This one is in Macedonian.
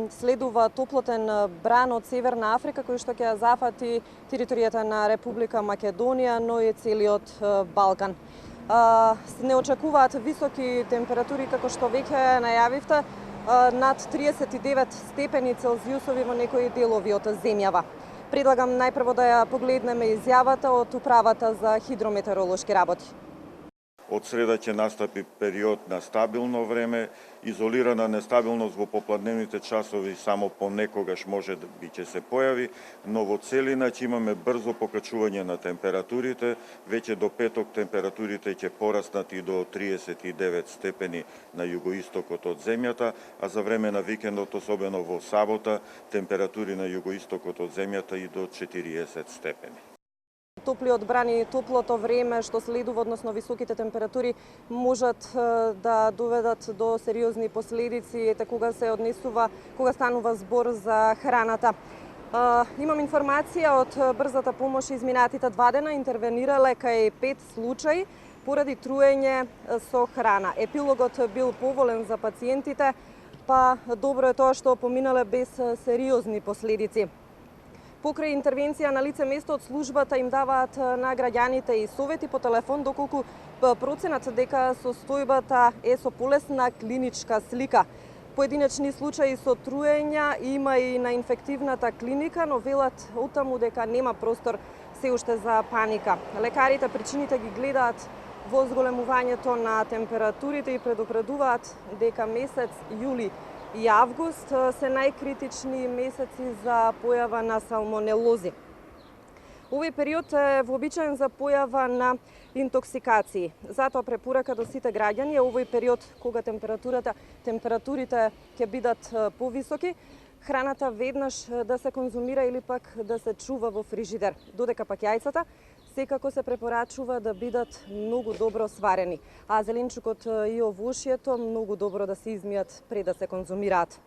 Следува топлотен бран од Северна Африка кој што ќе зафати територијата на Република Македонија, но и целиот Балкан. Не очекуваат високи температури, како што веќе најавивте, над 39 степени Целзиусови во некои делови од земјава. Предлагам најпрво да ја погледнеме изјавата од Управата за хидрометеоролошки работи. Од среда ќе настапи период на стабилно време, изолирана нестабилност во попладневните часови само понекогаш може би ќе се појави, но во целина ќе имаме брзо покачување на температурите, веќе до петок температурите ќе пораснат и до 39 степени на југоистокот од земјата, а за време на викендот, особено во сабота, температури на југоистокот од земјата и до 40 степени. Топлиот бран и топлото време што следува, односно високите температури, можат да доведат до сериозни последици кога се однесува, кога станува збор за храната. Имам информација од брзата помош изминатите 2 дена интервенирале кај 5 случаи поради труење со храна. Епилогот бил поволен за пациентите, па добро е тоа што поминале без сериозни последици. Покрај интервенција на лице место од службата им даваат на граѓаните и совети по телефон доколку проценат дека состојбата е со полесна клиничка слика. Поединечни случаи со труења има и на инфективната клиника, но велат оттаму дека нема простор се уште за паника. Лекарите причините ги гледаат во зголемувањето на температурите и предупредуваат дека месец јули и август се најкритични месеци за појава на салмонелози. Овој период е вообичаен за појава на интоксикации. Затоа препорака до сите граѓани е овој период кога температурите ќе бидат повисоки, храната веднаш да се конзумира или пак да се чува во фрижидер. Додека пак јајцата секако се препорачува да бидат многу добро сварени, а зеленчукот и овошјето многу добро да се измијат пред да се конзумираат.